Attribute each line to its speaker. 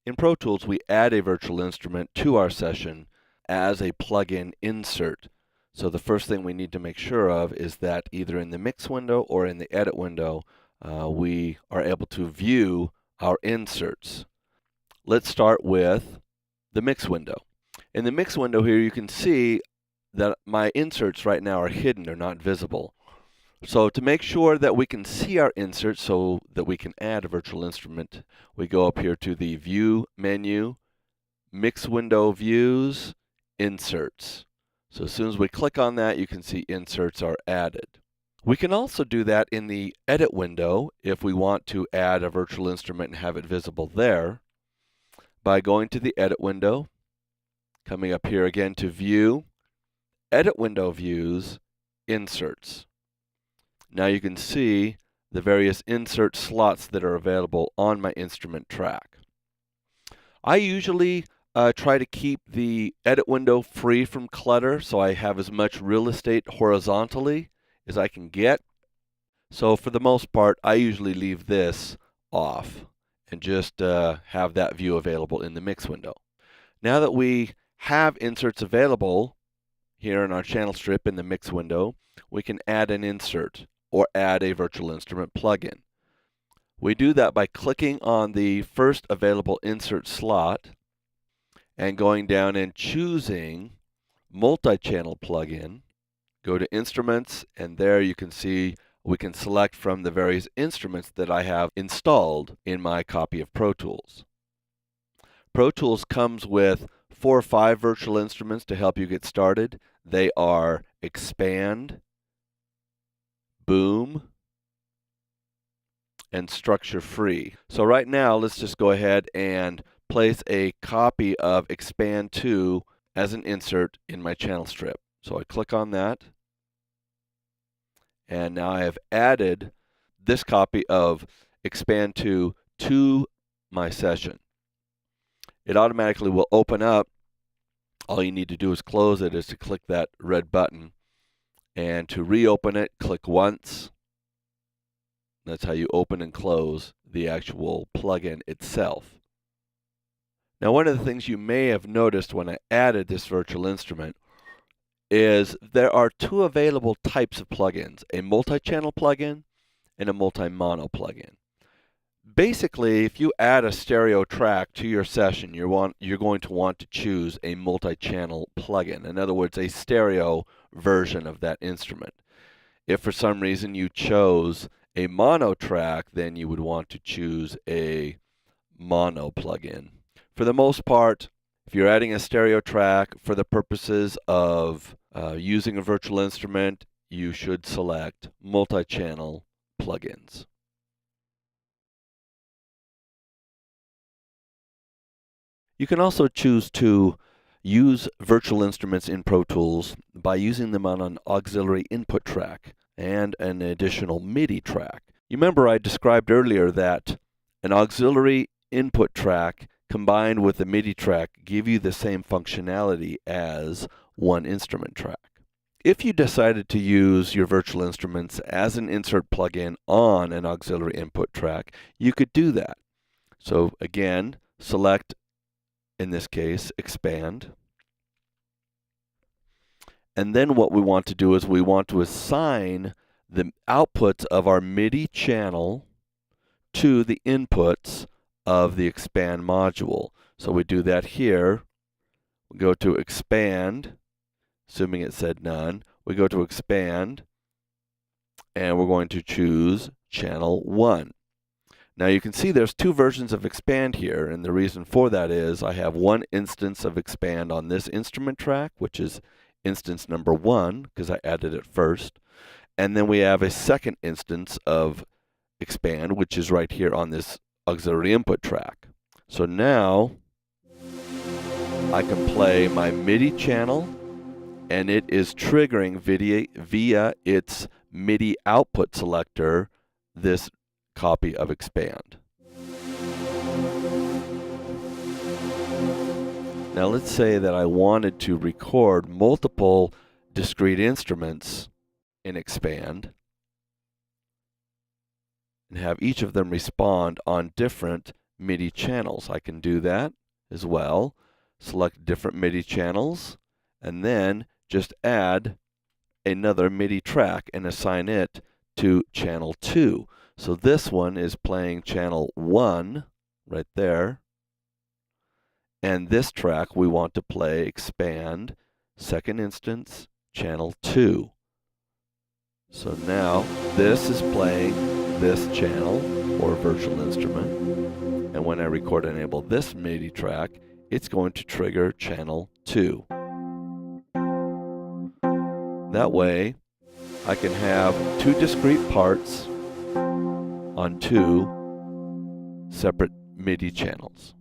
Speaker 1: In Pro Tools, we add a virtual instrument to our session as a plugin insert. So the first thing we need to make sure of is that either in the mix window or in the edit window, we are able to view our inserts. Let's start with the mix window. In the mix window here, you can see that my inserts right now are hidden, they're not visible. So to make sure that we can see our inserts so that we can add a virtual instrument, we go up here to the View menu, Mix Window Views, Inserts. So as soon as we click on that, you can see inserts are added. We can also do that in the Edit window if we want to add a virtual instrument and have it visible there by going to the Edit window, coming up here again to View, Edit Window Views, Inserts. Now you can see the various insert slots that are available on my instrument track. I usually try to keep the edit window free from clutter so I have as much real estate horizontally as I can get. So for the most part, I usually leave this off and just have that view available in the mix window. Now that we have inserts available here in our channel strip in the mix window, we can add an insert or add a virtual instrument plugin. We do that by clicking on the first available insert slot and going down and choosing multi-channel plugin. Go to Instruments, and there you can see we can select from the various instruments that I have installed in my copy of Pro Tools. Pro Tools comes with 4 or 5 virtual instruments to help you get started. They are Expand, Boom, and Structure Free. So right now, let's just go ahead and place a copy of Expand 2 as an insert in my channel strip. So I click on that, and now I have added this copy of Expand 2 to my session. It automatically will open up. All you need to do is close it, is to click that red button. And to reopen it, click once. That's how you open and close the actual plugin itself. Now, one of the things you may have noticed when I added this virtual instrument is there are 2 available types of plugins, a multi-channel plugin and a multi-mono plugin. Basically, if you add a stereo track to your session, you're going to want to choose a multi-channel plugin. In other words, a stereo version of that instrument. If for some reason you chose a mono track, then you would want to choose a mono plugin. For the most part, if you're adding a stereo track for the purposes of using a virtual instrument, you should select multi-channel plugins. You can also choose to use virtual instruments in Pro Tools by using them on an auxiliary input track and an additional MIDI track. You remember I described earlier that an auxiliary input track combined with a MIDI track give you the same functionality as one instrument track. If you decided to use your virtual instruments as an insert plugin on an auxiliary input track, you could do that. So again, select, in this case, Expand. And then what we want to do is we want to assign the outputs of our MIDI channel to the inputs of the Expand module. So we do that here. We go to Expand, assuming it said none. We go to Expand, and we're going to choose Channel 1. Now you can see there's 2 versions of Expand here, and the reason for that is I have one instance of Expand on this instrument track, which is instance number 1, because I added it first. And then we have a second instance of Expand, which is right here on this auxiliary input track. So now I can play my MIDI channel, and it is triggering via its MIDI output selector this copy of Expand. Now let's say that I wanted to record multiple discrete instruments in Expand and have each of them respond on different MIDI channels. I can do that as well. Select different MIDI channels, and then just add another MIDI track and assign it to channel 2. So this one is playing channel 1 right there. And this track we want to play expand second instance channel 2. So now this is playing this channel or virtual instrument. And when I record and enable this MIDI track, it's going to trigger channel 2. That way, I can have two discrete parts on two separate MIDI channels.